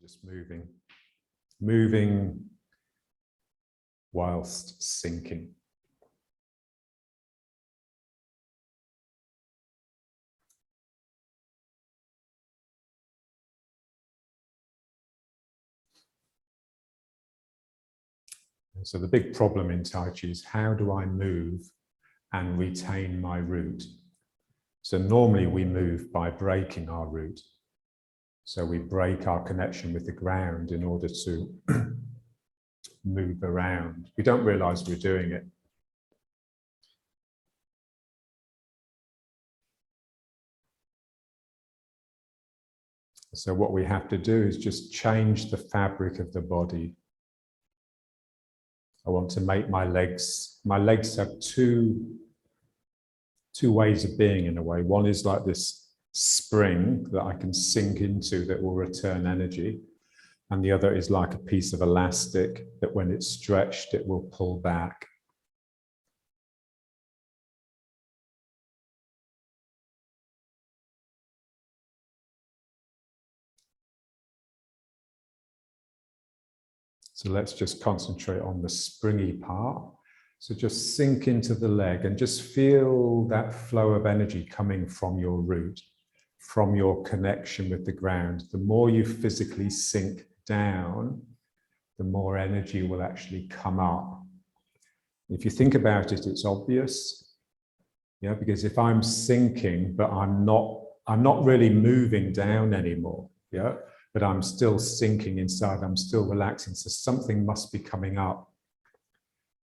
Just moving whilst sinking. So the big problem in Tai Chi is, how do I move and retain my root? So normally we move by breaking our root. So we break our connection with the ground in order to move around. We don't realize we're doing it. So what we have to do is just change the fabric of the body. I want to make my legs have two ways of being, in a way. One is like this spring that I can sink into that will return energy. And the other is like a piece of elastic that when it's stretched, it will pull back. So let's just concentrate on the springy part. So just sink into the leg and just feel that flow of energy coming from your root, from your connection with the ground. The more you physically sink down, the more energy will actually come up. If you think about it, it's obvious. Yeah, because if I'm sinking, but I'm not really moving down anymore. Yeah. But I'm still sinking inside, I'm still relaxing. So something must be coming up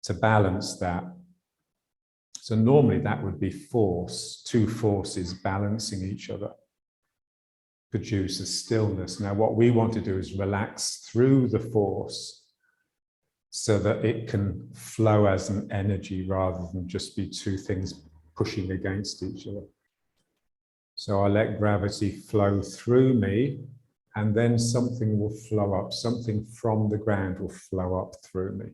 to balance that. So normally that would be force, two forces balancing each other, produce a stillness. Now what we want to do is relax through the force so that it can flow as an energy rather than just be two things pushing against each other. So I let gravity flow through me, and then something will flow up, something from the ground will flow up through me.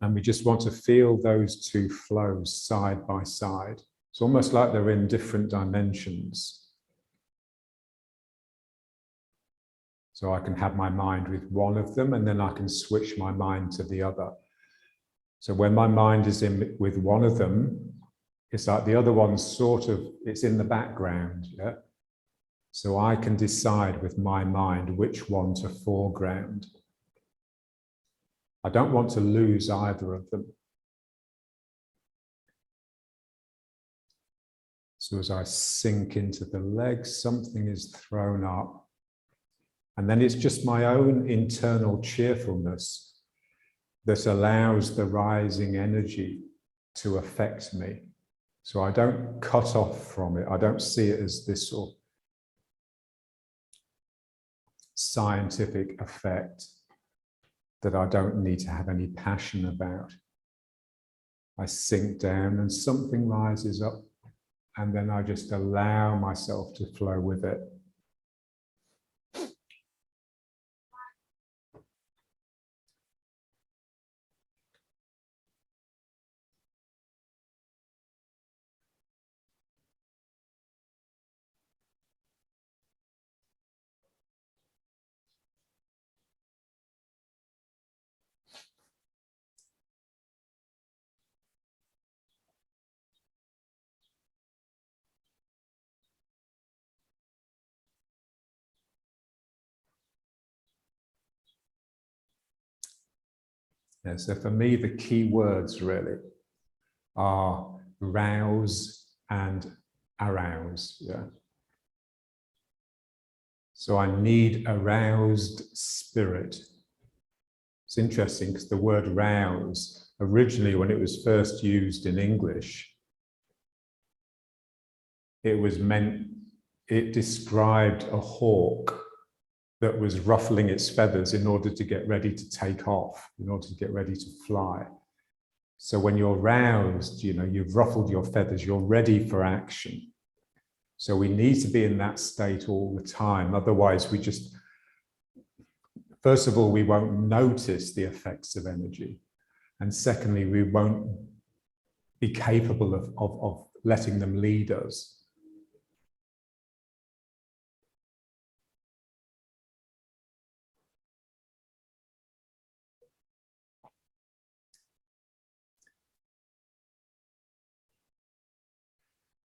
And we just want to feel those two flows side by side. It's almost like they're in different dimensions. So I can have my mind with one of them, and then I can switch my mind to the other. So when my mind is in with one of them, it's like the other one's it's in the background, yeah? So I can decide with my mind which one to foreground. I don't want to lose either of them. So as I sink into the legs, something is thrown up. And then it's just my own internal cheerfulness that allows the rising energy to affect me. So I don't cut off from it. I don't see it as this sort of scientific effect that I don't need to have any passion about. I sink down and something rises up, and then I just allow myself to flow with it. Yeah, so for me, the key words really are rouse and arouse. Yeah. So I need aroused spirit. It's interesting because the word rouse, originally when it was first used in English, it described a hawk that was ruffling its feathers in order to get ready to take off, in order to get ready to fly. So when you're roused, you know, you've ruffled your feathers, you're ready for action. So we need to be in that state all the time. Otherwise, first of all, we won't notice the effects of energy. And secondly, we won't be capable letting them lead us.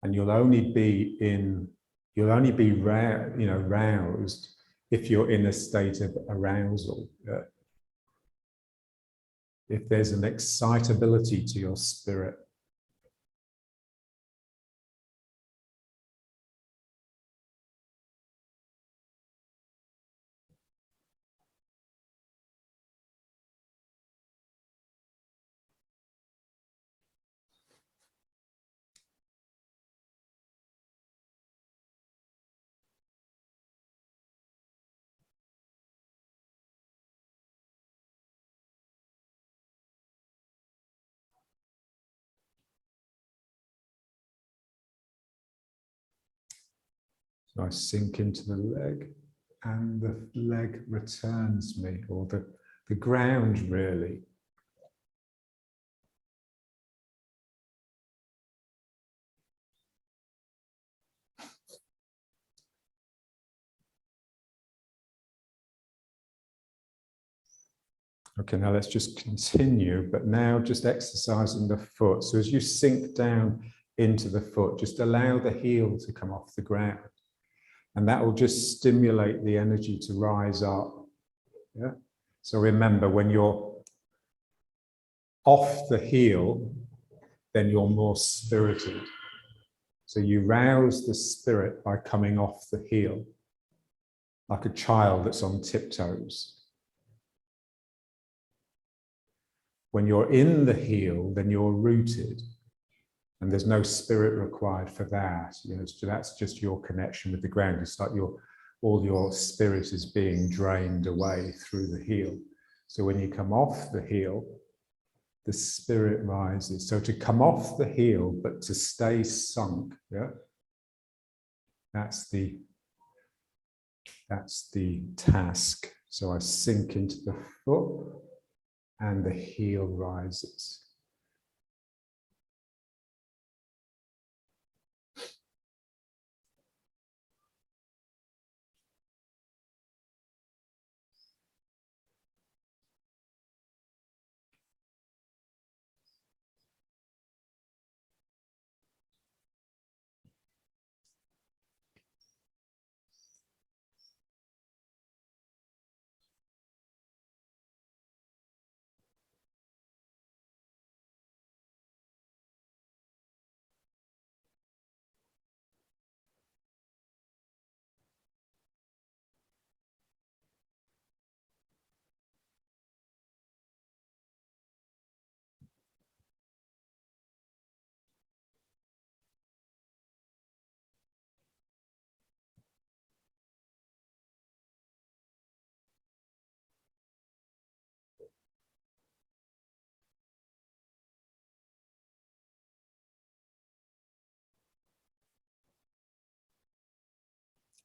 And you'll only be roused if you're in a state of arousal. If there's an excitability to your spirit. So I sink into the leg and the leg returns me, or the ground really. Okay, now let's just continue, but now just exercising the foot. So as you sink down into the foot, just allow the heel to come off the ground. And that will just stimulate the energy to rise up. Yeah. So remember, when you're off the heel, then you're more spirited. So you rouse the spirit by coming off the heel, like a child that's on tiptoes. When you're in the heel, then you're rooted. And there's no spirit required for that. You know, so that's just your connection with the ground. It's like all your spirit is being drained away through the heel. So when you come off the heel, the spirit rises. So to come off the heel, but to stay sunk, yeah, that's the task. So I sink into the foot and the heel rises.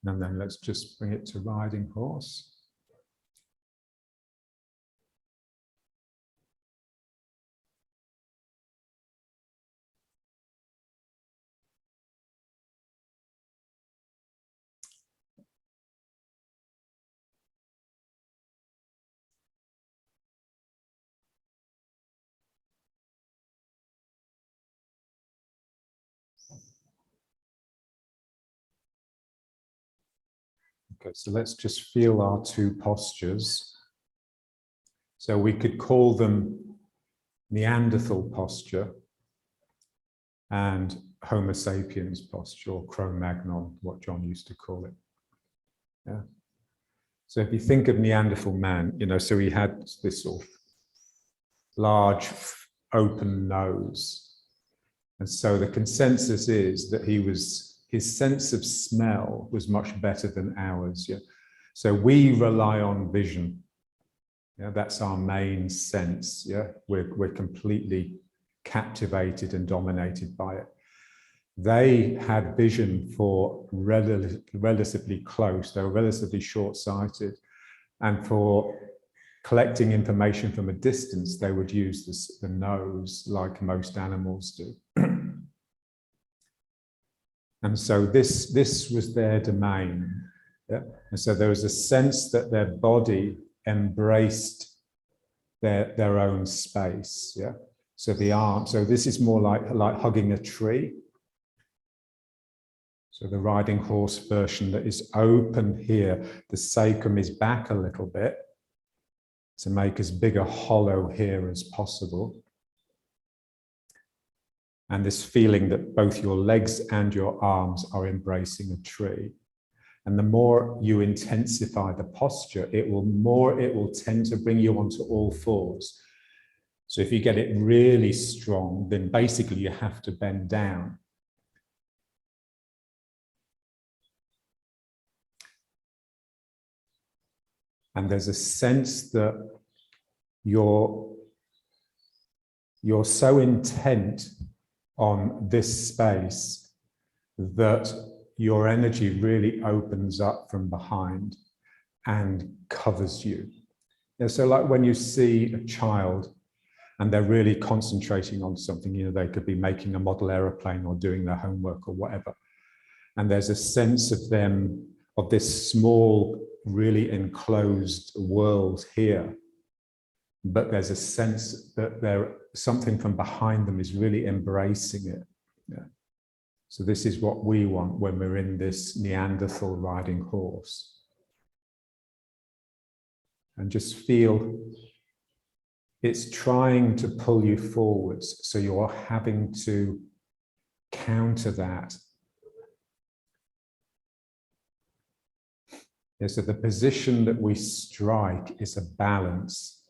And then let's just bring it to riding horse. Okay, so let's just feel our two postures. So we could call them Neanderthal posture and Homo sapiens posture, or Cro-Magnon, what John used to call it. Yeah. So if you think of Neanderthal man, you know, so he had this sort of large open nose. And so the consensus is that his sense of smell was much better than ours. Yeah. So we rely on vision. Yeah, that's our main sense. Yeah, we're completely captivated and dominated by it. They had vision for relatively close. They were relatively short-sighted, and for collecting information from a distance, they would use the nose, like most animals do. And so this was their domain. Yeah? And so there was a sense that their body embraced their own space. Yeah. So the arm, so this is more like hugging a tree. So the riding horse version that is open here, the sacrum is back a little bit to make as big a hollow here as possible. And this feeling that both your legs and your arms are embracing a tree. And the more you intensify the posture, it will tend to bring you onto all fours. So if you get it really strong, then basically you have to bend down. And there's a sense that you're so intent on this space that your energy really opens up from behind and covers you. So like when you see a child and they're really concentrating on something, they could be making a model aeroplane or doing their homework or whatever. And there's a sense of them, of this small, really enclosed world here. But there's a sense that something from behind them is really embracing it. Yeah. So this is what we want when we're in this Neanderthal riding horse. And just feel it's trying to pull you forwards. So you're having to counter that. Yeah, so the position that we strike is a balance.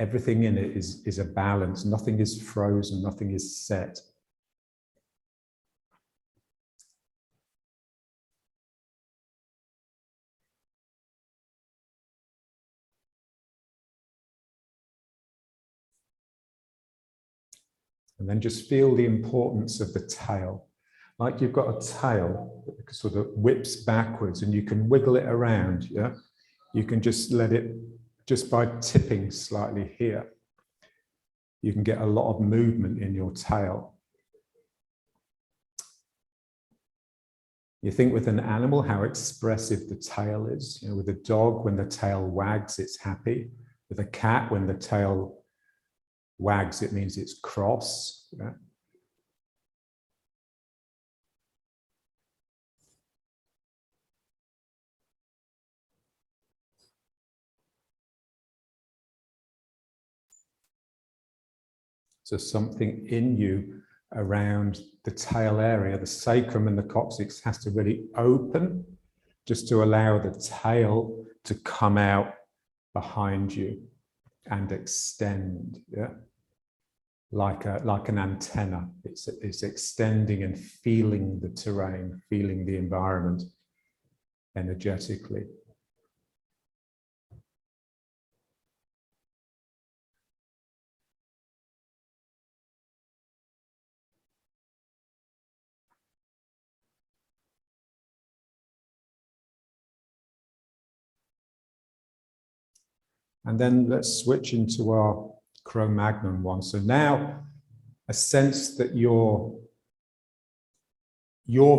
Everything in it is a balance. Nothing is frozen, nothing is set. And then just feel the importance of the tail. Like you've got a tail that sort of whips backwards and you can wiggle it around, yeah? You can just let it, just by tipping slightly here, you can get a lot of movement in your tail. You think with an animal, how expressive the tail is. With a dog, when the tail wags, it's happy. With a cat, when the tail wags, it means it's cross. Yeah? So something in you around the tail area, the sacrum and the coccyx has to really open just to allow the tail to come out behind you and extend, yeah? Like an antenna. It's extending and feeling the terrain, feeling the environment energetically. And then let's switch into our Cro-Magnon one. So now a sense that you're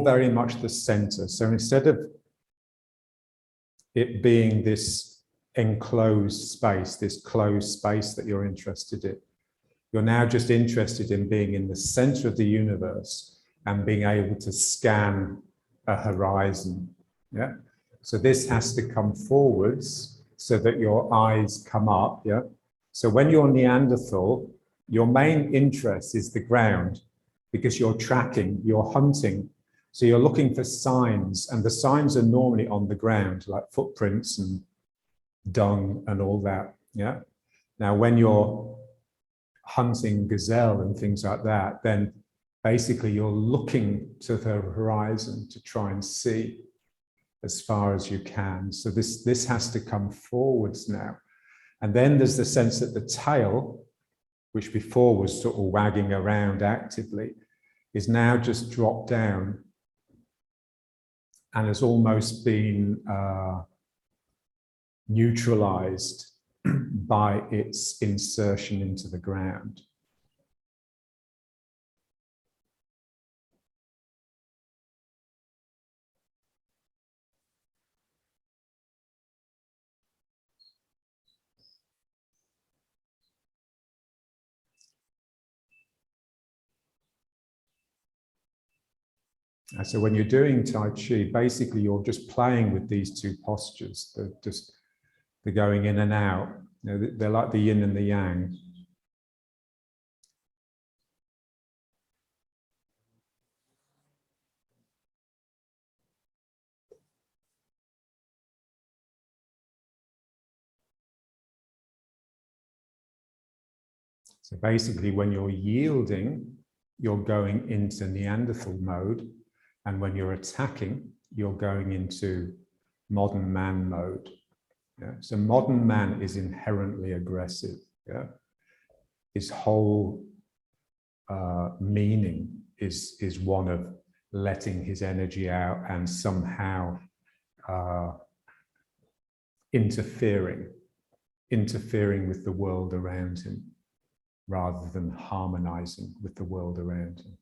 very much the center. So instead of it being this enclosed space, this closed space that you're interested in, you're now just interested in being in the center of the universe and being able to scan a horizon. Yeah. So this has to come forwards so that your eyes come up. Yeah. So when you're Neanderthal, your main interest is the ground because you're tracking, you're hunting. So you're looking for signs, and the signs are normally on the ground, like footprints and dung and all that. Yeah. Now, when you're hunting gazelle and things like that, then basically you're looking to the horizon to try and see as far as you can. So this has to come forwards now. And then there's the sense that the tail, which before was sort of wagging around actively, is now just dropped down and has almost been neutralized by its insertion into the ground. And so when you're doing Tai Chi, basically you're just playing with these two postures. They're going in and out. You know, they're like the yin and the yang. So basically, when you're yielding, you're going into Neanderthal mode. And when you're attacking, you're going into modern man mode. Yeah? So modern man is inherently aggressive. Yeah? His whole meaning is one of letting his energy out and somehow interfering with the world around him, rather than harmonizing with the world around him.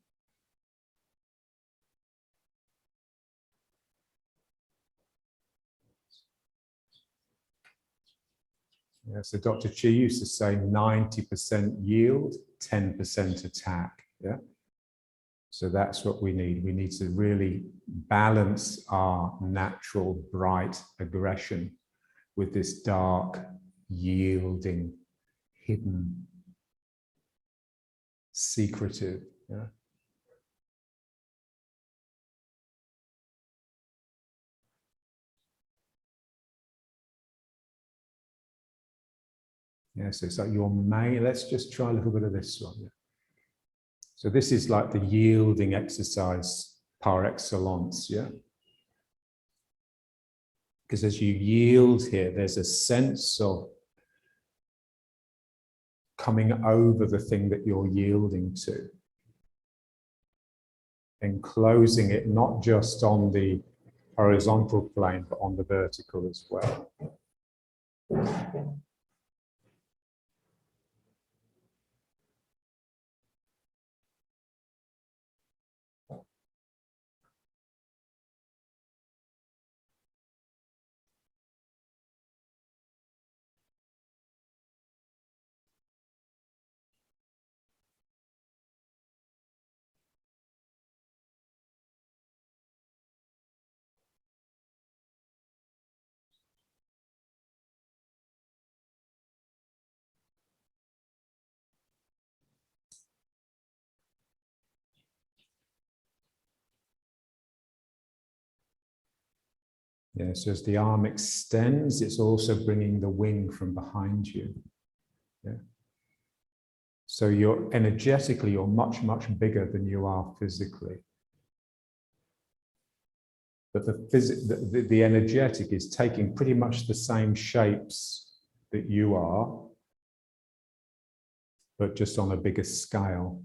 Yeah, so Dr. Chi used to say 90% yield, 10% attack. Yeah. So that's what we need. We need to really balance our natural, bright aggression with this dark, yielding, hidden, secretive. Yeah. Yeah, so it's like your main, let's just try a little bit of this one. Yeah. So this is like the yielding exercise par excellence, yeah? Because as you yield here, there's a sense of coming over the thing that you're yielding to and closing it not just on the horizontal plane, but on the vertical as well. Yeah, so as the arm extends, it's also bringing the wing from behind you. Yeah. So you're energetically, you're much, much bigger than you are physically. But the energetic is taking pretty much the same shapes that you are, but just on a bigger scale.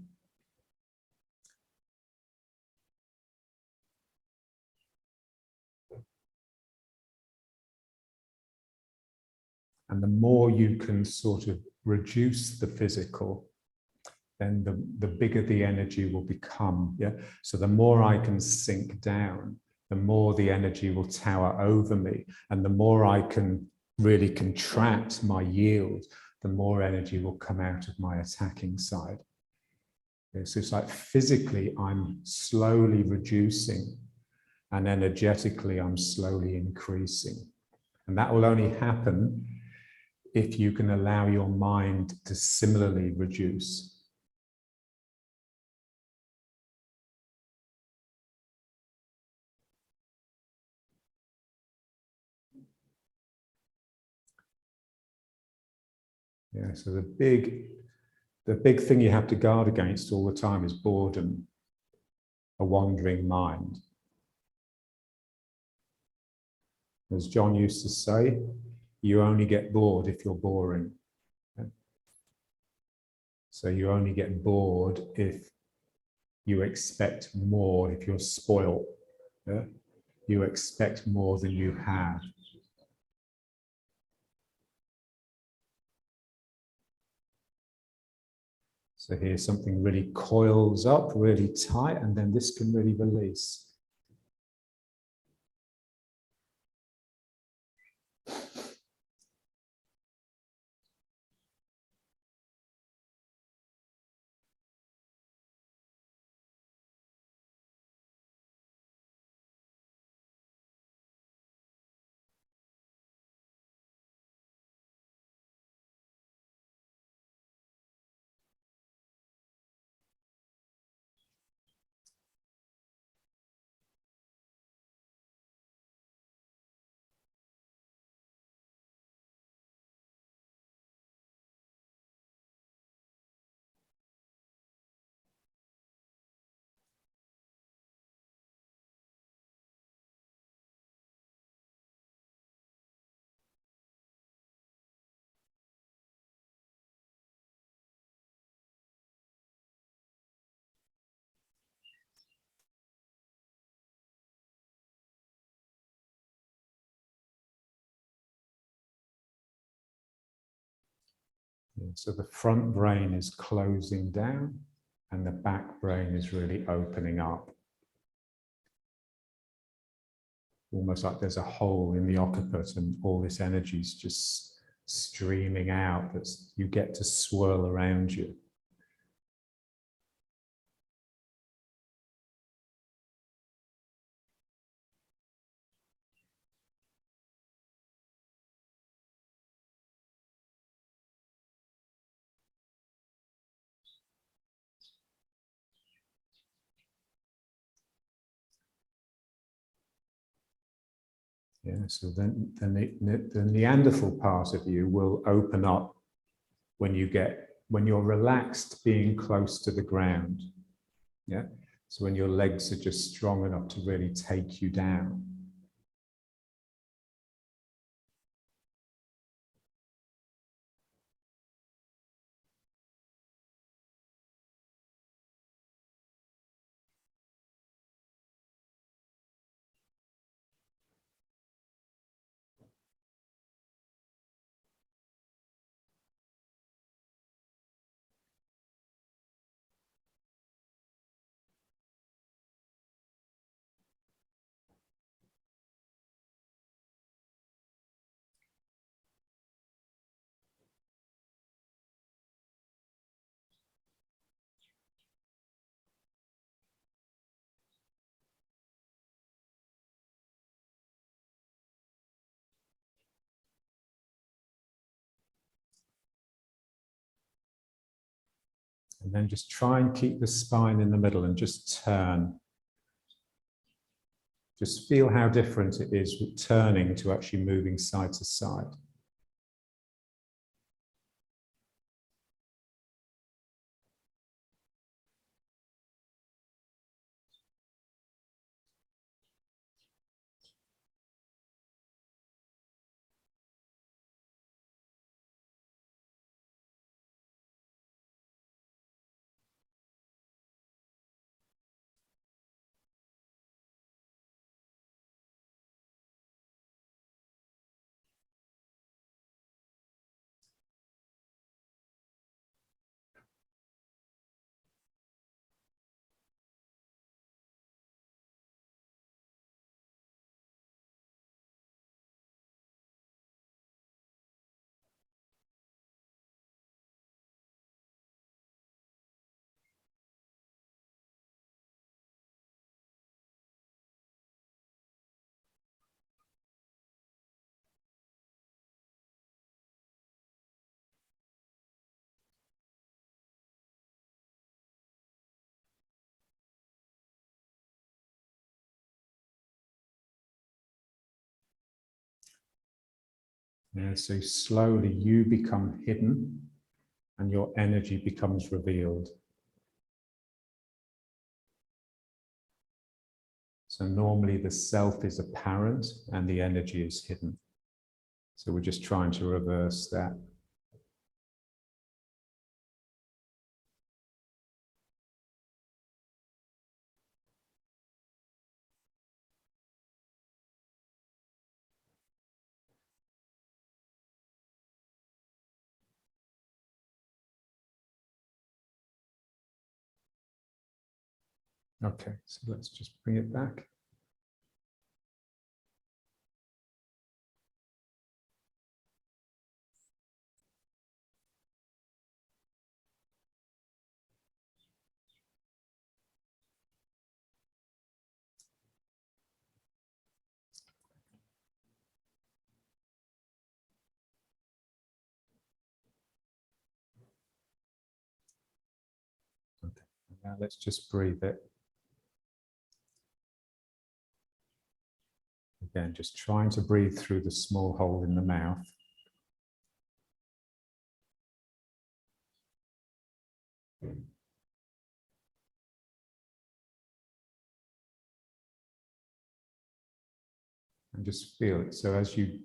And the more you can sort of reduce the physical, then the bigger the energy will become. Yeah. So the more I can sink down, the more the energy will tower over me. And the more I can really contract my yield, the more energy will come out of my attacking side. Yeah, so it's like physically, I'm slowly reducing, and energetically, I'm slowly increasing. And that will only happen if you can allow your mind to similarly reduce. Yeah, so the big thing you have to guard against all the time is boredom, a wandering mind. As John used to say, you only get bored if you're boring. Okay? So you only get bored if you expect more, if you're spoiled. Yeah? You expect more than you have. So here something really coils up really tight, and then this can really release. So the front brain is closing down and the back brain is really opening up. Almost like there's a hole in the occiput and all this energy is just streaming out that you get to swirl around you. Yeah, so then the Neanderthal part of you will open up when you're relaxed, being close to the ground. Yeah, so when your legs are just strong enough to really take you down. And then just try and keep the spine in the middle and just turn. Just feel how different it is with turning to actually moving side to side. Yeah, so slowly you become hidden and your energy becomes revealed. So normally the self is apparent and the energy is hidden. So we're just trying to reverse that. Okay, so let's just bring it back. Okay, now let's just breathe it. Again, just trying to breathe through the small hole in the mouth. And just feel it. So as you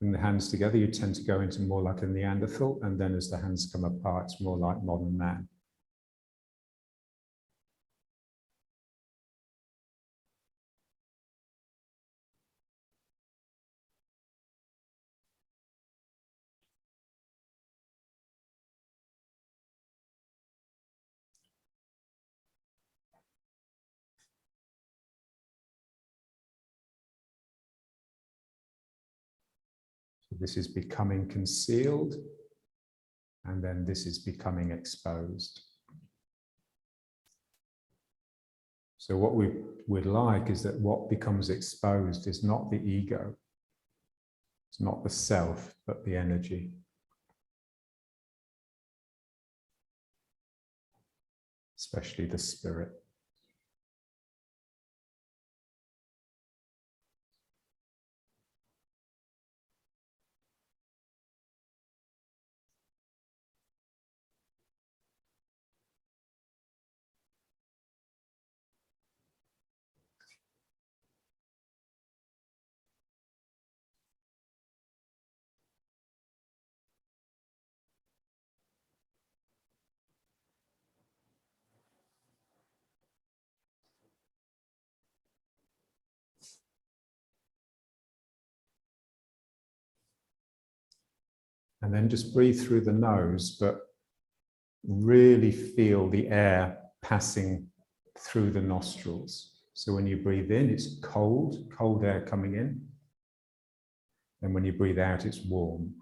bring the hands together, you tend to go into more like a Neanderthal, and then as the hands come apart, it's more like modern man. So this is becoming concealed, and then this is becoming exposed. So what we would like is that what becomes exposed is not the ego. It's not the self, but the energy. Especially the spirit. And then just breathe through the nose, but really feel the air passing through the nostrils. So when you breathe in, it's cold, cold air coming in. And when you breathe out, it's warm.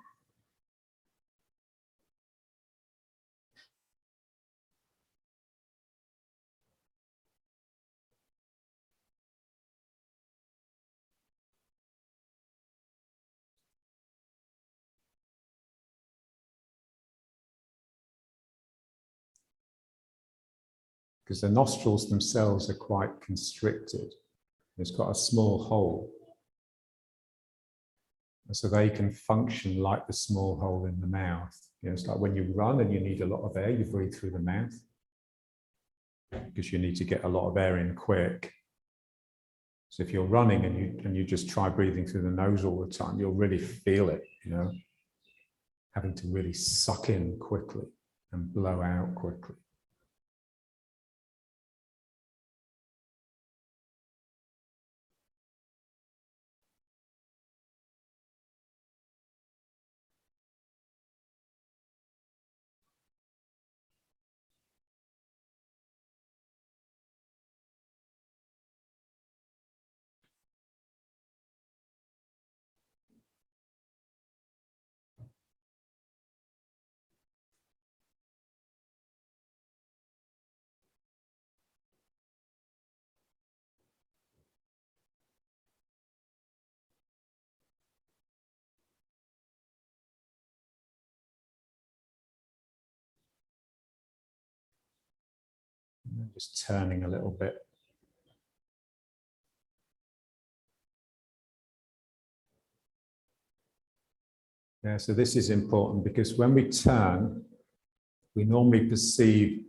Because the nostrils themselves are quite constricted. It's got a small hole. And so they can function like the small hole in the mouth. You know, it's like when you run and you need a lot of air, you breathe through the mouth because you need to get a lot of air in quick. So if you're running and you just try breathing through the nose all the time, you'll really feel it, you know, having to really suck in quickly and blow out quickly. And just turning a little bit. Yeah, so this is important because when we turn, we normally perceive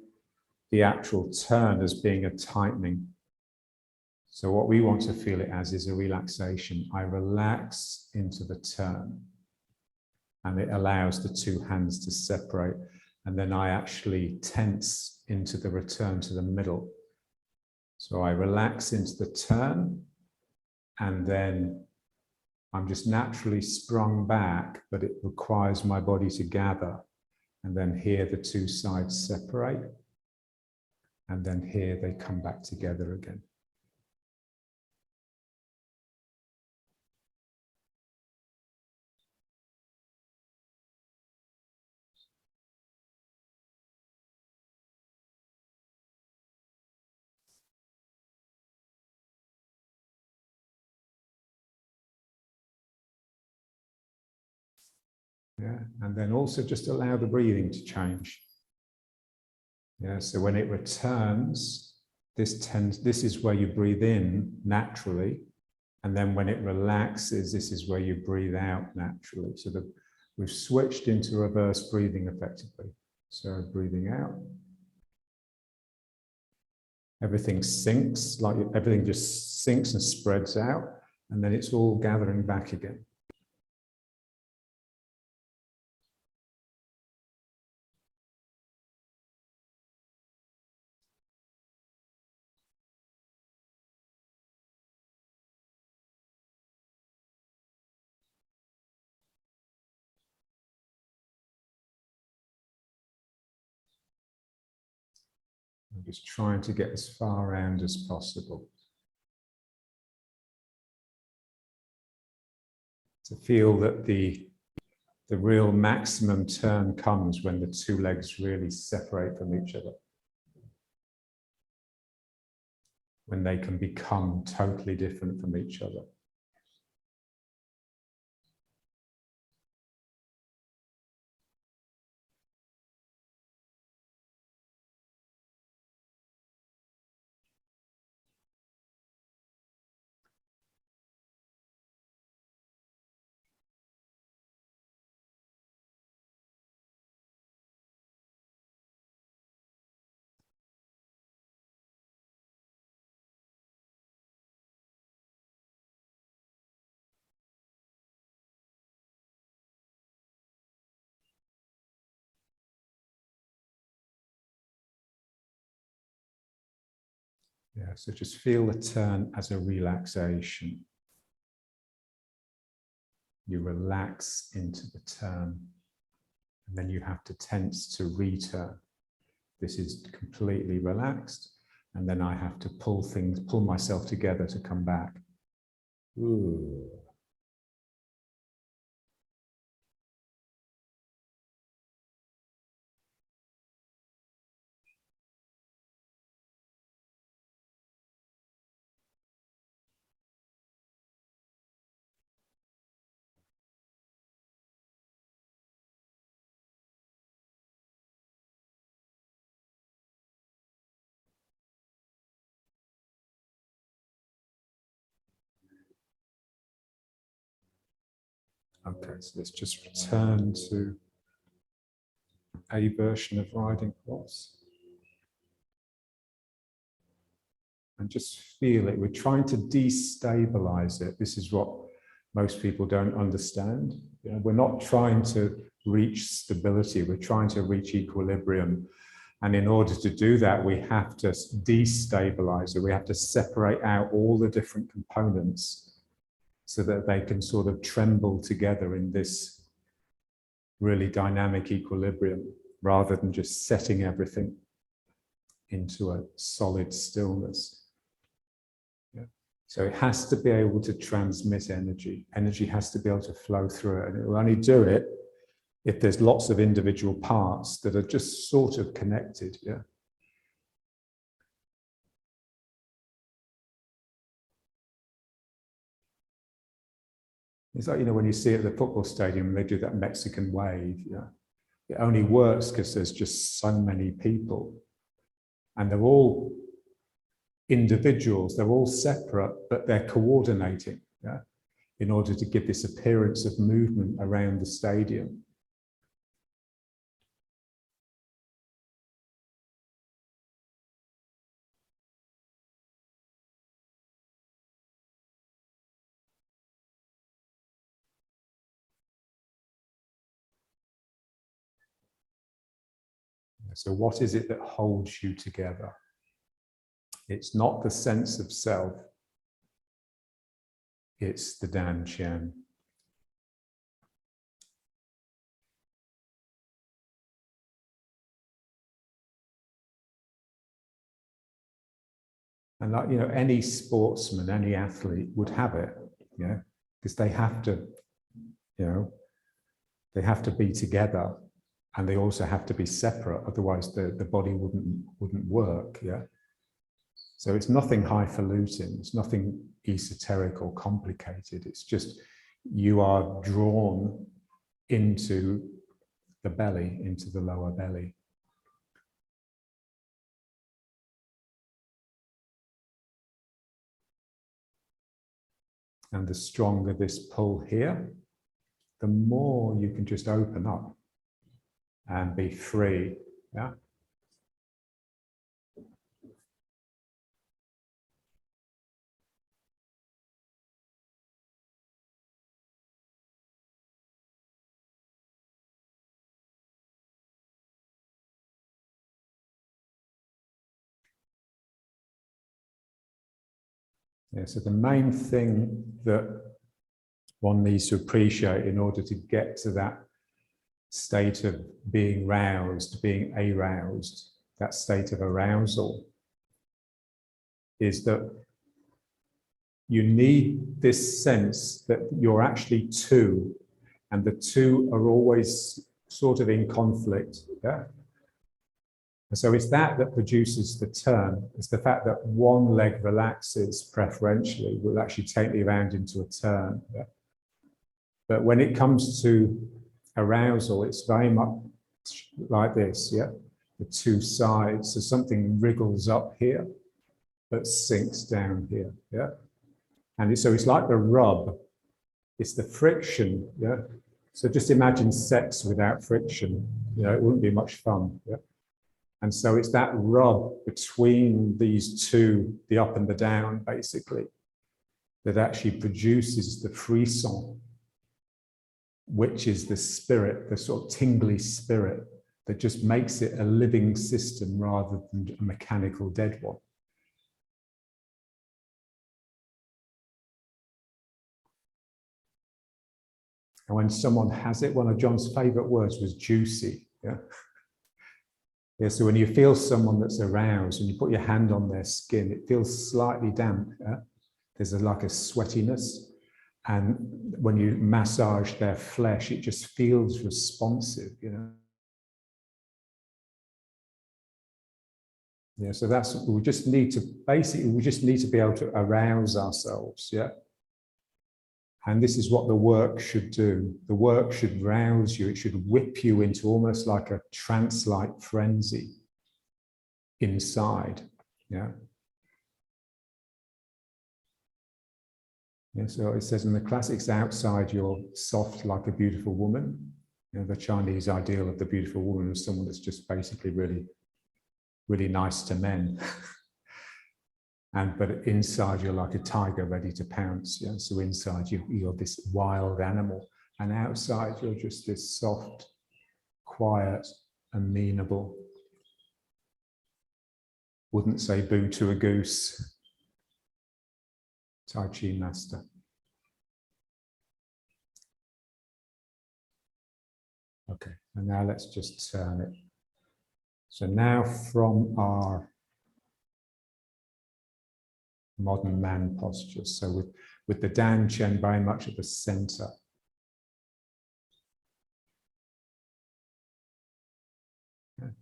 the actual turn as being a tightening. So what we want to feel it as is a relaxation. I relax into the turn, and it allows the two hands to separate. And then I actually tense into the return to the middle. So I relax into the turn, and then I'm just naturally sprung back, but it requires my body to gather. And then here the two sides separate. And then here they come back together again. Yeah, and then also just allow the breathing to change. Yeah, so when it returns, this is where you breathe in naturally, and then when it relaxes, this is where you breathe out naturally. So we've switched into reverse breathing effectively. So breathing out, everything sinks, like everything just sinks and spreads out, and then it's all gathering back again. I'm just trying to get as far around as possible. To feel that the The real maximum turn comes when the two legs really separate from each other. When they can become totally different from each other. Yeah, so just feel the turn as a relaxation. You relax into the turn, and then you have to tense to return. This is completely relaxed, and then I have to pull myself together to come back. Ooh. Okay, so let's just return to a version of riding horse. And just feel it. We're trying to destabilize it. This is what most people don't understand. You know, we're not trying to reach stability. We're trying to reach equilibrium. And in order to do that, we have to destabilize it. We have to separate out all the different components so that they can sort of tremble together in this really dynamic equilibrium, rather than just setting everything into a solid stillness. Yeah. So it has to be able to transmit energy. Energy has to be able to flow through it, and it will only do it if there's lots of individual parts that are just sort of connected. Yeah. It's like, you know, when you see at the football stadium, they do that Mexican wave. Yeah. It only works because there's just so many people, and they're all individuals, they're all separate, but they're coordinating, yeah, in order to give this appearance of movement around the stadium. So what is it that holds you together? It's not the sense of self, it's the Dan Qian. And like, you know, any sportsman, any athlete would have it, yeah, because they have to, you know, they have to be together, and they also have to be separate, otherwise the body wouldn't work, yeah. So it's nothing highfalutin, it's nothing esoteric or complicated. It's just you are drawn into the belly, into the lower belly. And the stronger this pull here, the more you can just open up and be free. Yeah. Yeah, so the main thing that one needs to appreciate in order to get to that state of being roused, being aroused, that state of arousal, is that you need this sense that you're actually two and the two are always sort of in conflict. Yeah. And so it's that produces the turn. It's the fact that one leg relaxes preferentially will actually take the round into a turn. Yeah? But when it comes to arousal, it's very much like this, yeah? The two sides. So something wriggles up here, but sinks down here, yeah? And so it's like the rub. It's the friction, yeah? So just imagine sex without friction. You know, it wouldn't be much fun, yeah? And so it's that rub between these two, the up and the down, basically, that actually produces the frisson, which is the spirit, the sort of tingly spirit that just makes it a living system rather than a mechanical dead one. And when someone has it, one of John's favorite words was juicy. Yeah. Yeah, so when you feel someone that's aroused and you put your hand on their skin, it feels slightly damp. Yeah? There's like a sweatiness. And when you massage their flesh, it just feels responsive, you know. Yeah, so that's, we just need to be able to arouse ourselves, yeah. And this is what the work should do. The work should rouse you. It should whip you into almost like a trance-like frenzy inside, yeah. Yeah, so it says in the classics, outside you're soft like a beautiful woman. You know, the Chinese ideal of the beautiful woman is someone that's just basically really, really nice to men. But inside you're like a tiger ready to pounce. Yeah? So inside you're this wild animal, and outside you're just this soft, quiet, amenable. Wouldn't say boo to a goose. Tai Chi master. Okay, and now let's just turn it. So now from our modern man posture, so with the Dan Chen very much at the center. Okay.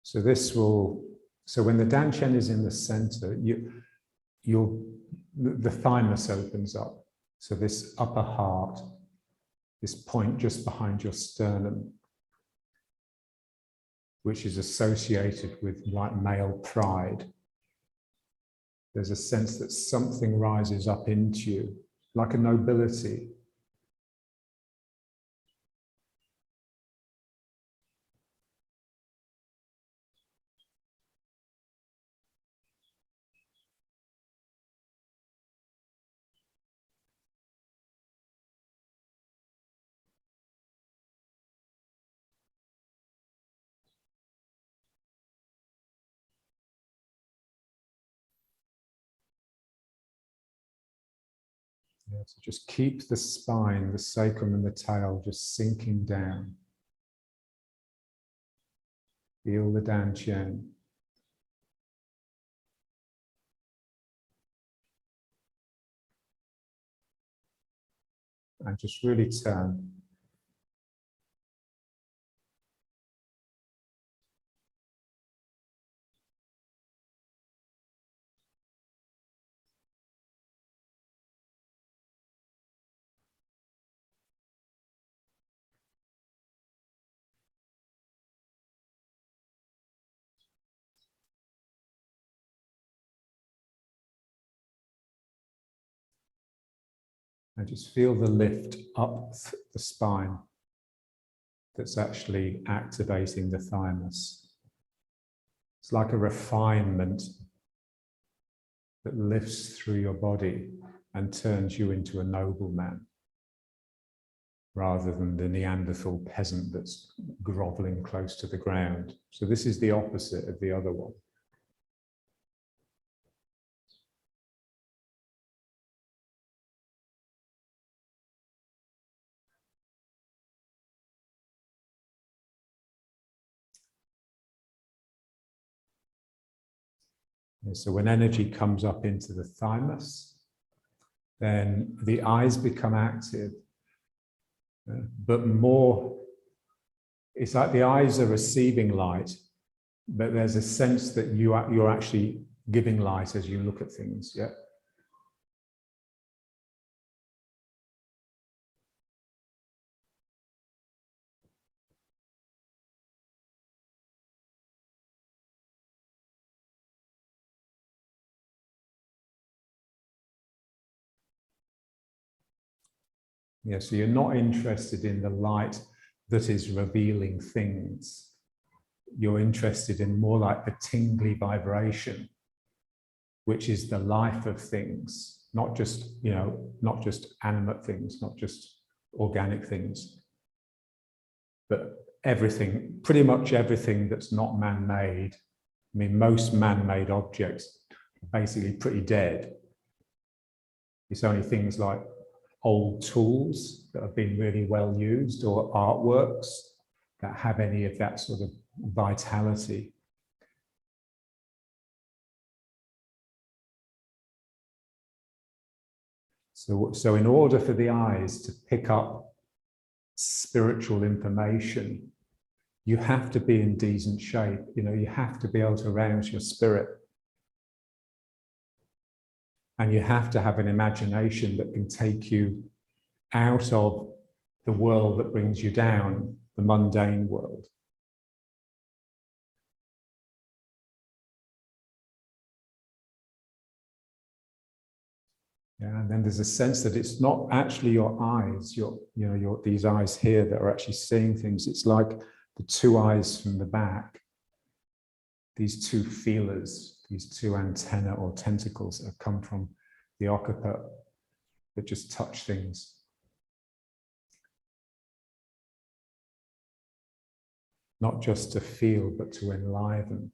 So this will, so when the Dan Chen is in the center, the thymus opens up. So this upper heart, this point just behind your sternum, which is associated with like male pride. There's a sense that something rises up into you, like a nobility. Yeah, so just keep the spine, the sacrum and the tail just sinking down. Feel the Dan Chen. And just really turn. And just feel the lift up the spine that's actually activating the thymus. It's like a refinement that lifts through your body and turns you into a nobleman, rather than the Neanderthal peasant that's groveling close to the ground. So this is the opposite of the other one. And so when energy comes up into the thymus, then the eyes become active, but more, it's like the eyes are receiving light, but there's a sense that you're actually giving light as you look at things. Yeah. Yeah, so you're not interested in the light that is revealing things. You're interested in more like the tingly vibration, which is the life of things, not just, you know, not just animate things, not just organic things, but everything, pretty much everything that's not man-made. I mean, most man-made objects are basically pretty dead. It's only things like old tools that have been really well used, or artworks that have any of that sort of vitality. So in order for the eyes to pick up spiritual information, you have to be in decent shape. You know, you have to be able to arouse your spirit. And you have to have an imagination that can take you out of the world that brings you down, the mundane world. Yeah, and then there's a sense that it's not actually your eyes, these eyes here that are actually seeing things. It's like the two eyes from the back, these two feelers, these two antennae or tentacles that have come from the occiput that just touch things. Not just to feel, but to enliven.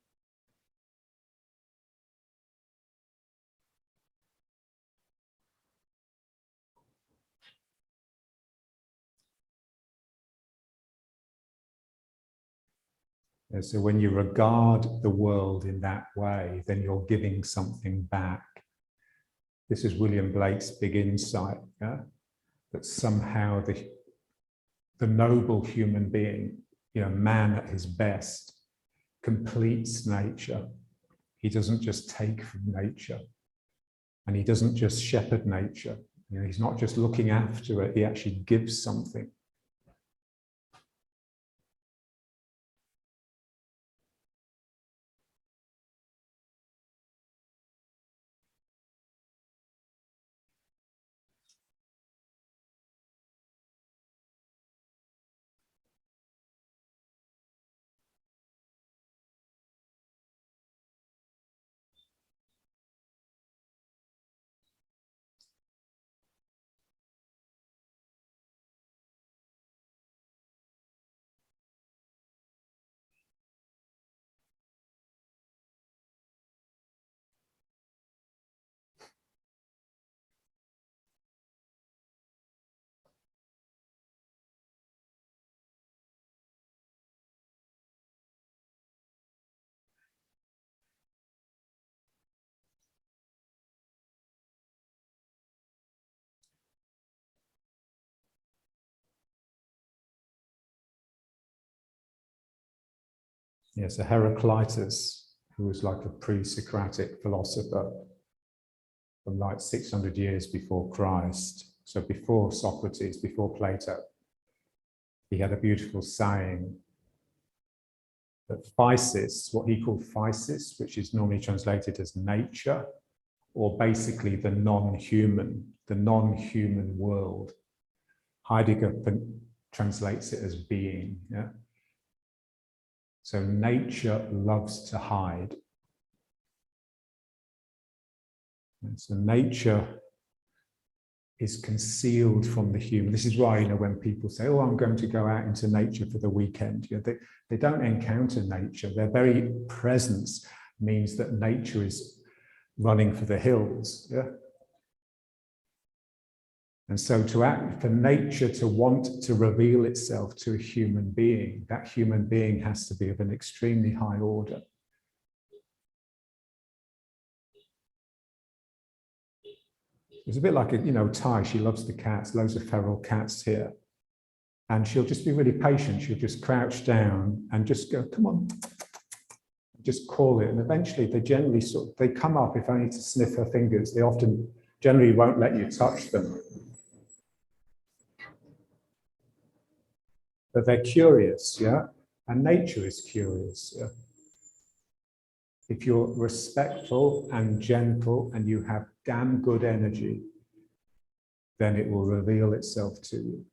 And so when you regard the world in that way, then you're giving something back. This is William Blake's big insight, yeah? That somehow the noble human being, you know, man at his best, completes nature. He doesn't just take from nature, and he doesn't just shepherd nature. You know, he's not just looking after it, he actually gives something. Yeah, so Heraclitus, who was like a pre-Socratic philosopher from like 600 years before Christ, so before Socrates, before Plato, he had a beautiful saying that physis, what he called physis, which is normally translated as nature, or basically the non-human world. Heidegger translates it as being. Yeah? So nature loves to hide. And so nature is concealed from the human. This is why, you know, when people say, oh, I'm going to go out into nature for the weekend, you know, they don't encounter nature. Their very presence means that nature is running for the hills. Yeah? And so for nature to want to reveal itself to a human being, that human being has to be of an extremely high order. It's a bit like, Ty, she loves the cats, loads of feral cats here. And she'll just be really patient. She'll just crouch down and just go, come on, just call it. And eventually they generally they come up if only to sniff her fingers. They often generally won't let you touch them. But they're curious, yeah? And nature is curious, yeah? If you're respectful and gentle and you have damn good energy, then it will reveal itself to you.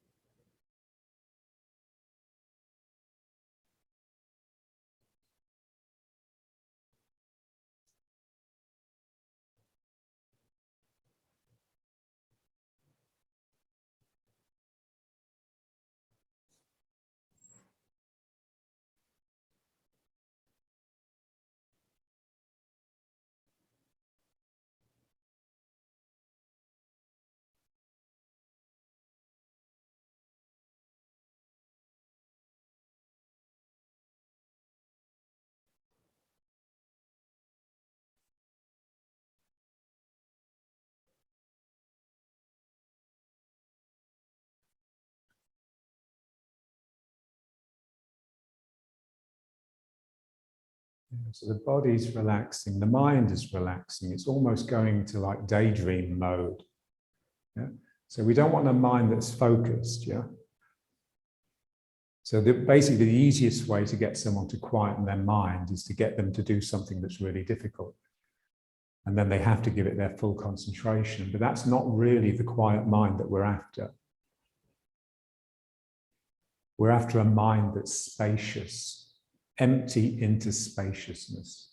So the body's relaxing, the mind is relaxing. It's almost going to like daydream mode. Yeah? So we don't want a mind that's focused. Yeah. So basically the easiest way to get someone to quieten their mind is to get them to do something that's really difficult. And then they have to give it their full concentration. But that's not really the quiet mind that we're after. We're after a mind that's spacious, empty into spaciousness,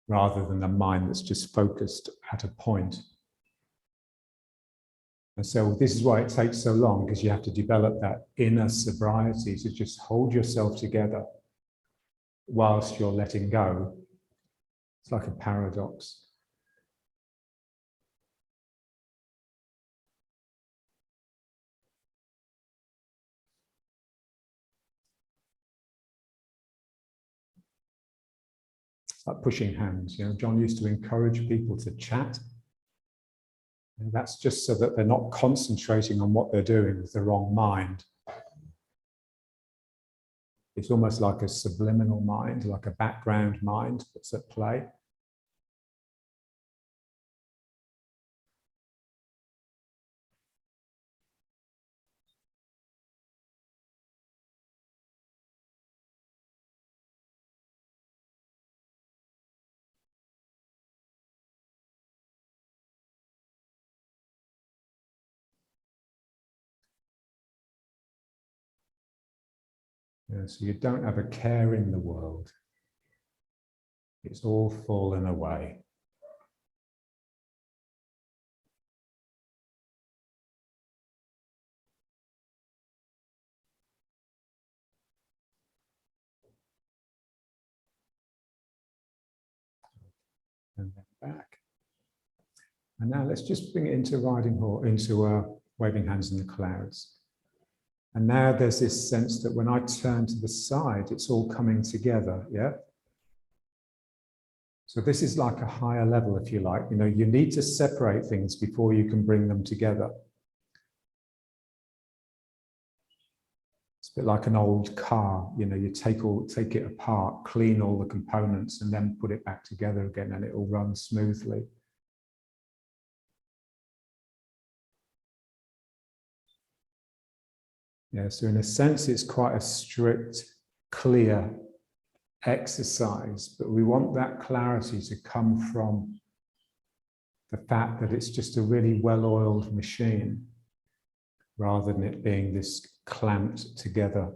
rather than a mind that's just focused at a point. And so this is why it takes so long, because you have to develop that inner sobriety to just hold yourself together whilst you're letting go. It's like a paradox. It's like pushing hands. John used to encourage people to chat. And that's just so that they're not concentrating on what they're doing with the wrong mind. It's almost like a subliminal mind, like a background mind that's at play. So you don't have a care in the world. It's all fallen away. And then back. And now let's just bring it into waving hands in the clouds. And now there's this sense that when I turn to the side, it's all coming together, yeah? So this is like a higher level, if you like. You need to separate things before you can bring them together. It's a bit like an old car, you take it apart, clean all the components, and then put it back together again, and it will run smoothly. Yeah, so in a sense, it's quite a strict, clear exercise, but we want that clarity to come from the fact that it's just a really well-oiled machine, rather than it being this clamped together.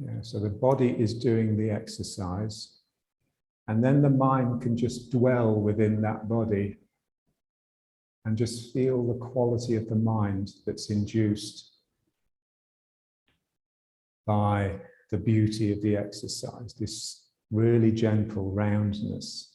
Yeah, so the body is doing the exercise, And then the mind can just dwell within that body and just feel the quality of the mind that's induced by the beauty of the exercise, this really gentle roundness.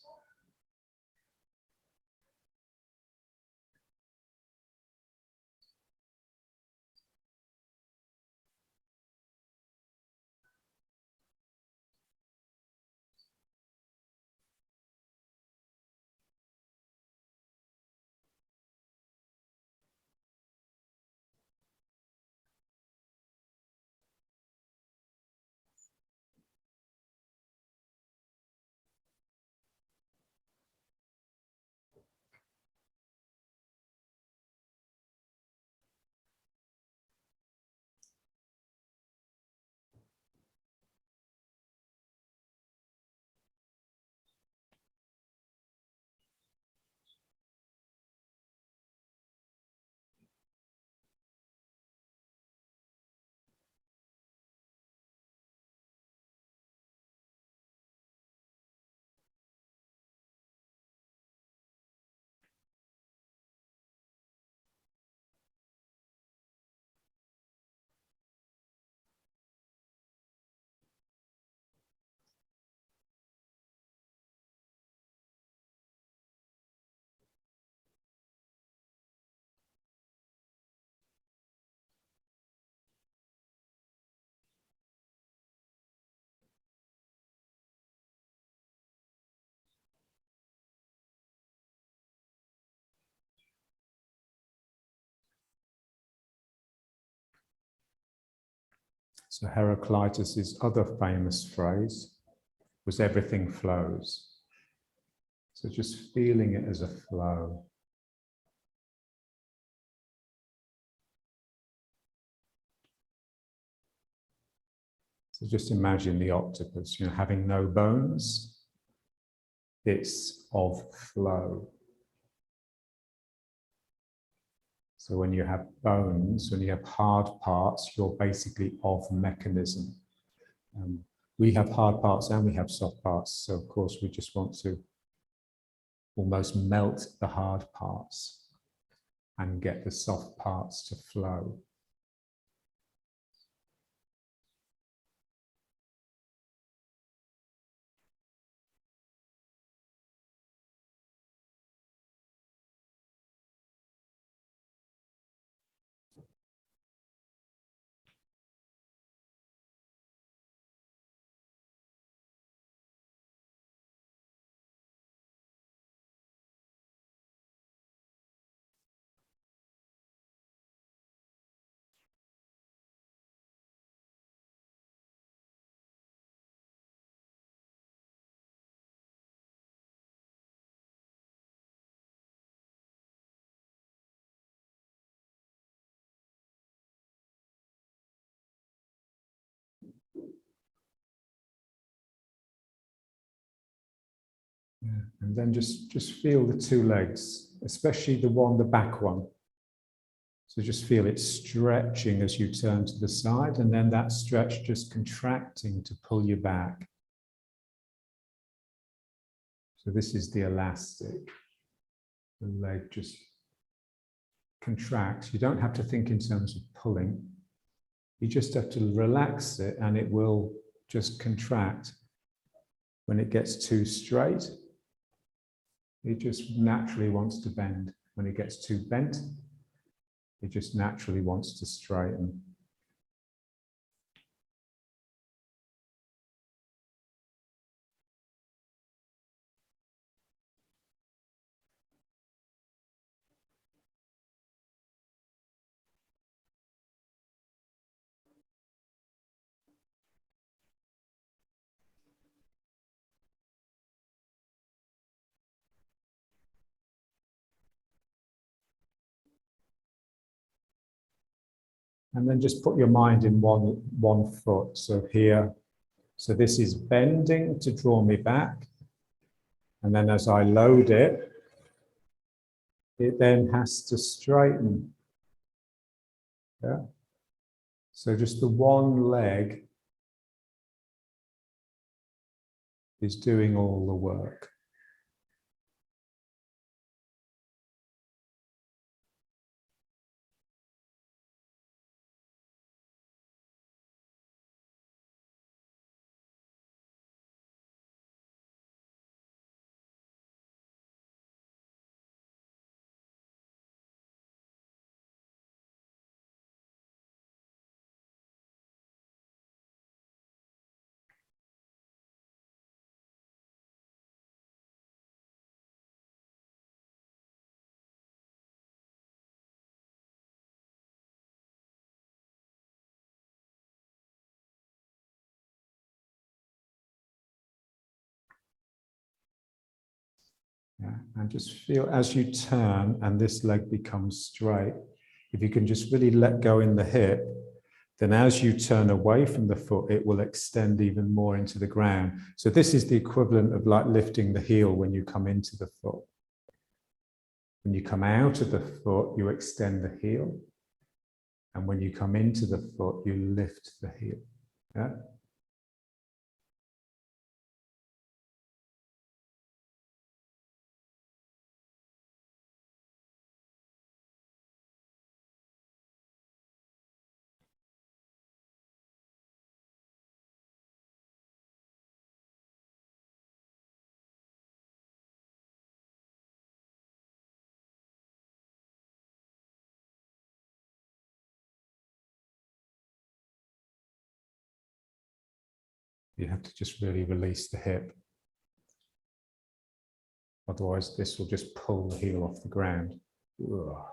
So Heraclitus's other famous phrase was everything flows. So just feeling it as a flow. So just imagine the octopus, having no bones. It's of flow. So when you have bones, when you have hard parts, you're basically of mechanism. We have hard parts and we have soft parts. So of course we just want to almost melt the hard parts and get the soft parts to flow. Yeah. And then just feel the two legs, especially the back one. So just feel it stretching as you turn to the side, and then that stretch just contracting to pull you back. So this is the elastic. The leg just contracts. You don't have to think in terms of pulling. You just have to relax it and it will just contract. When it gets too straight, it just naturally wants to bend. When it gets too bent, it just naturally wants to straighten. And then just put your mind in one foot. So here, so this is bending to draw me back. And then as I load it, it then has to straighten. Yeah. So just the one leg is doing all the work. Yeah, and just feel as you turn and this leg becomes straight, if you can just really let go in the hip, then as you turn away from the foot, it will extend even more into the ground. So this is the equivalent of like lifting the heel when you come into the foot. When you come out of the foot, you extend the heel. And when you come into the foot, you lift the heel. Yeah? You have to just really release the hip. Otherwise, this will just pull the heel off the ground. Ugh.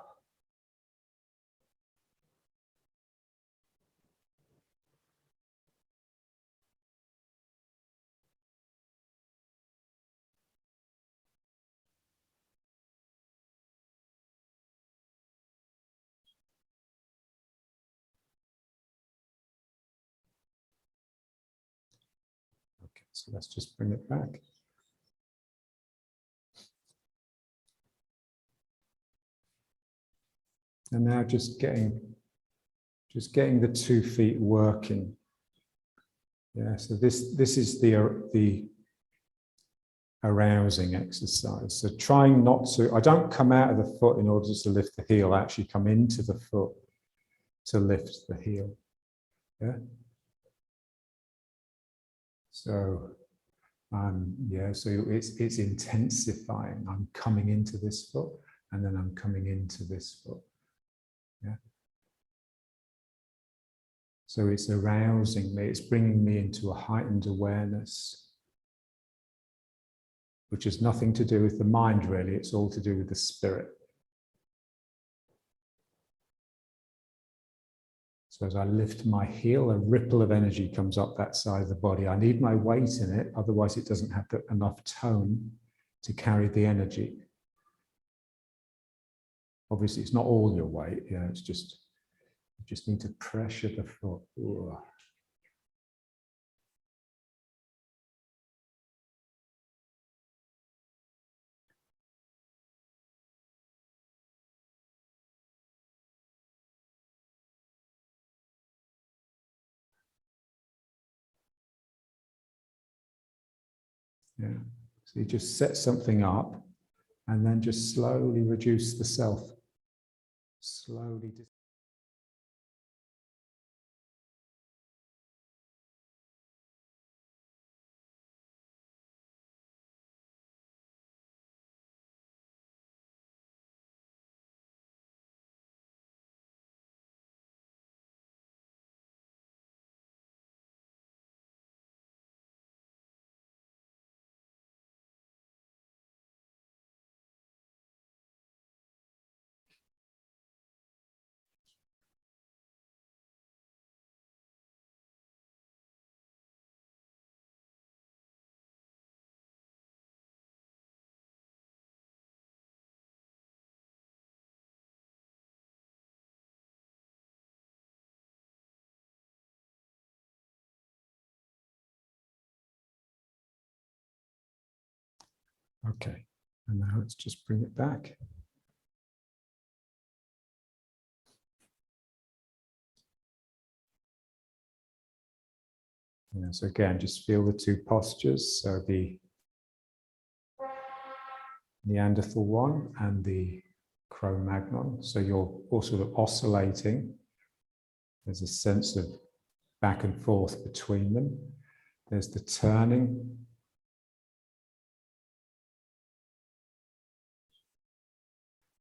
Okay, so let's just bring it back. And now just getting the 2 feet working. Yeah, so this is the arousing exercise. So trying not to, I don't come out of the foot in order to lift the heel, I actually come into the foot to lift the heel. Yeah. So so it's intensifying. I'm coming into this foot and then I'm coming into this foot. Yeah. So it's arousing me, it's bringing me into a heightened awareness, which has nothing to do with the mind really, it's all to do with the spirit. So as I lift my heel, a ripple of energy comes up that side of the body. I need my weight in it, otherwise it doesn't have enough tone to carry the energy. Obviously, it's not all your weight, yeah, it's just, you just need to pressure the foot. Ooh. Yeah, so you just set something up and then just slowly reduce the self. Slowly. Okay, and now let's just bring it back. So again, just feel the two postures. So the Neanderthal one and the Cro-Magnon. So you're all sort of oscillating. There's a sense of back and forth between them. There's the turning.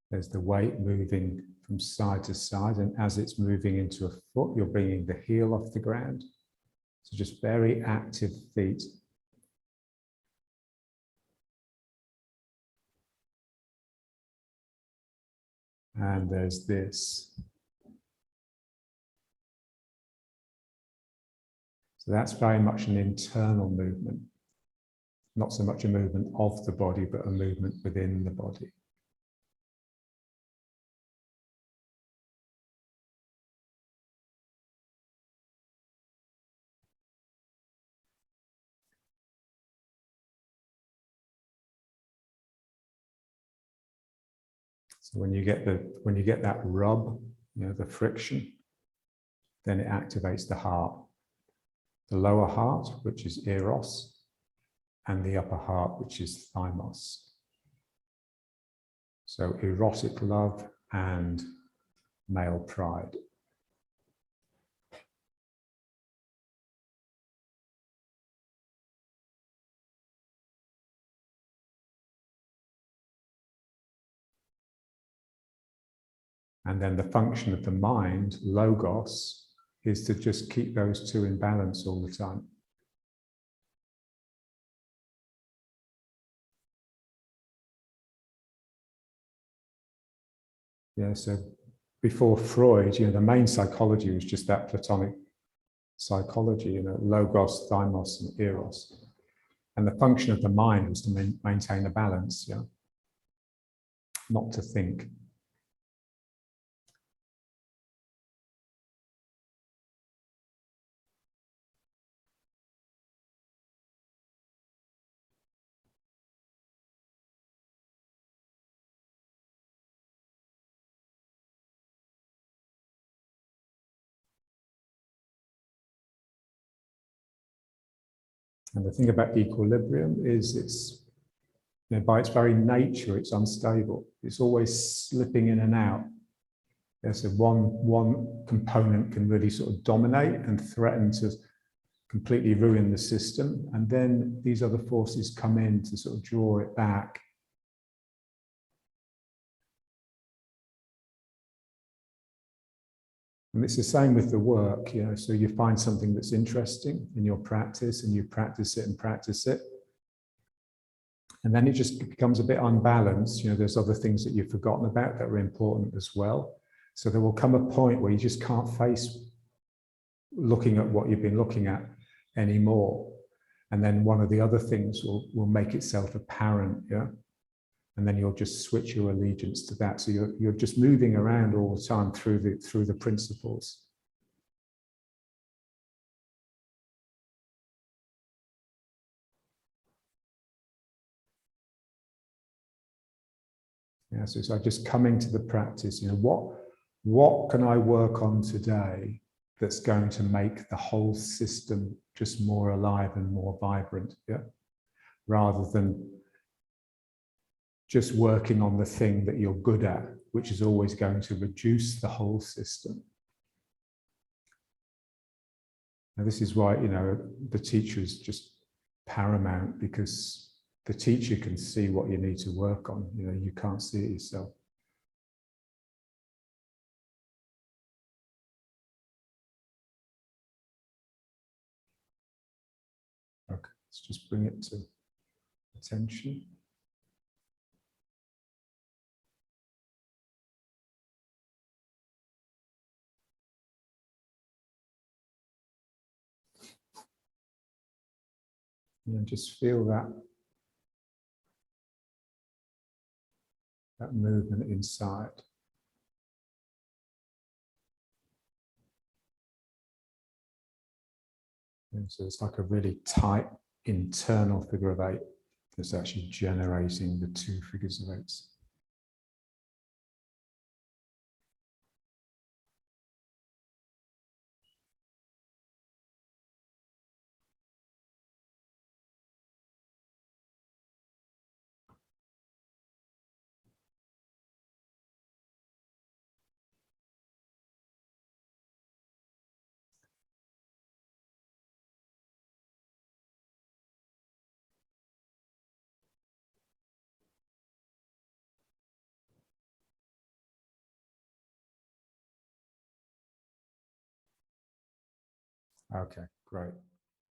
There's the weight moving from side to side, and as it's moving into a foot, you're bringing the heel off the ground. So just very active feet. And there's this. So that's very much an internal movement. Not so much a movement of the body, but a movement within the body. So when you get that rub, the friction, then it activates the heart. The lower heart, which is eros, and the upper heart, which is thymos. So erotic love and male pride. And then the function of the mind, logos, is to just keep those two in balance all the time. Yeah, so before Freud, the main psychology was just that Platonic psychology, logos, thymos, and eros. And the function of the mind was to maintain a balance, not to think. And the thing about equilibrium is it's, by its very nature, it's unstable. It's always slipping in and out. So one component can really sort of dominate and threaten to completely ruin the system. And then these other forces come in to sort of draw it back. And it's the same with the work, so you find something that's interesting in your practice and you practice it and practice it. And then it just becomes a bit unbalanced. There's other things that you've forgotten about that are important as well. So there will come a point where you just can't face looking at what you've been looking at anymore. And then one of the other things will make itself apparent, and then you'll just switch your allegiance to that. So you're just moving around all the time through the principles. Yeah, so it's like just coming to the practice. What can I work on today that's going to make the whole system just more alive and more vibrant? Rather than just working on the thing that you're good at, which is always going to reduce the whole system. Now, this is why, the teacher is just paramount, because the teacher can see what you need to work on. You can't see it yourself. Okay, let's just bring it to attention. And just feel that movement inside. And so it's like a really tight internal figure of 8 that's actually generating the 2 figures of 8s. Okay, great.